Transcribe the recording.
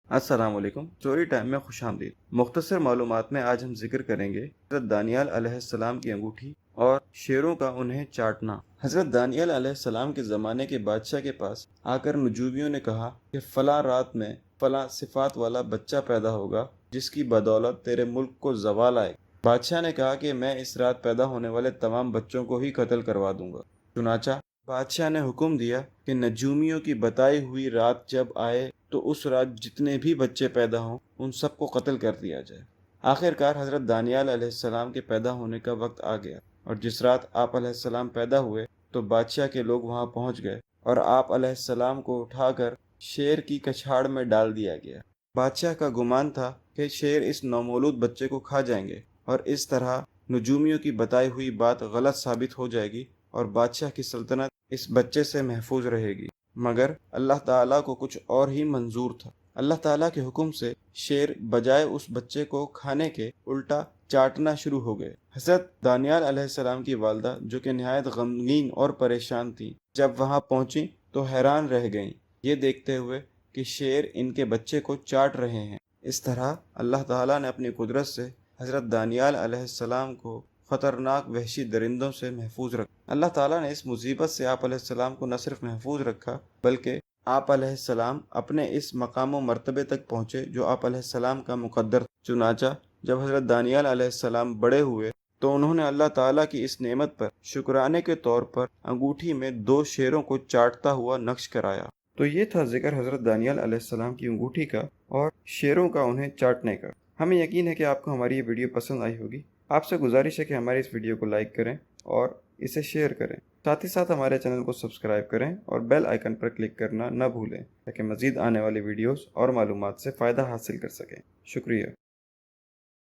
السلام علیکم، story time میں خوش آمدید۔ مختصر معلومات میں آج ہم ذکر کریں گے حضرت دانیال علیہ السلام کی انگوٹھی اور شیروں کا انہیں چاٹنا۔ حضرت دانیال علیہ السلام کے زمانے کے بادشاہ کے پاس آ کر نجومیوں نے کہا کہ فلاں رات میں فلاں صفات والا بچہ پیدا ہوگا جس کی بدولت تیرے ملک کو زوال آئے گا۔ بادشاہ نے کہا کہ میں اس رات پیدا ہونے والے تمام بچوں کو ہی قتل کروا دوں گا۔ چنانچہ بادشاہ نے حکم دیا کہ نجومیوں کی بتائی ہوئی رات جب آئے تو اس رات جتنے بھی بچے پیدا ہوں ان سب کو قتل کر دیا جائے۔ آخر کار حضرت دانیال علیہ السلام کے پیدا ہونے کا وقت آ گیا، اور جس رات آپ علیہ السلام پیدا ہوئے تو بادشاہ کے لوگ وہاں پہنچ گئے اور آپ علیہ السلام کو اٹھا کر شیر کی کچھاڑ میں ڈال دیا گیا۔ بادشاہ کا گمان تھا کہ شیر اس نومولود بچے کو کھا جائیں گے، اور اس طرح نجومیوں کی بتائی ہوئی بات غلط ثابت ہو جائے گی اور بادشاہ کی سلطنت اس بچے سے محفوظ رہے گی۔ مگر اللہ تعالیٰ کو کچھ اور ہی منظور تھا۔ اللہ تعالیٰ کے حکم سے شیر بجائے اس بچے کو کھانے کے الٹا چاٹنا شروع ہو گئے۔ حضرت دانیال علیہ السلام کی والدہ جو کہ نہایت غمگین اور پریشان تھیں، جب وہاں پہنچیں تو حیران رہ گئیں یہ دیکھتے ہوئے کہ شیر ان کے بچے کو چاٹ رہے ہیں۔ اس طرح اللہ تعالیٰ نے اپنی قدرت سے حضرت دانیال علیہ السلام کو خطرناک وحشی درندوں سے محفوظ رکھا۔ اللہ تعالیٰ نے اس مصیبت سے آپ علیہ السلام کو نہ صرف محفوظ رکھا بلکہ آپ علیہ السلام اپنے اس مقام و مرتبے تک پہنچے جو آپ علیہ السلام کا مقدر تھا۔ چنانچہ جب حضرت دانیال علیہ السلام بڑے ہوئے تو انہوں نے اللہ تعالیٰ کی اس نعمت پر شکرانے کے طور پر انگوٹھی میں 2 شیروں کو چاٹتا ہوا نقش کرایا۔ تو یہ تھا ذکر حضرت دانیال علیہ السلام کی انگوٹھی کا اور شیروں کا انہیں چاٹنے کا۔ ہمیں یقین ہے کہ آپ کو ہماری یہ ویڈیو پسند آئی ہوگی۔ آپ سے گزارش ہے کہ ہماری اس ویڈیو کو لائک کریں اور اسے شیئر کریں۔ ساتھ ہی ساتھ ہمارے چینل کو سبسکرائب کریں اور بیل آئیکن پر کلک کرنا نہ بھولیں تاکہ مزید آنے والی ویڈیوز اور معلومات سے فائدہ حاصل کر سکیں۔ شکریہ۔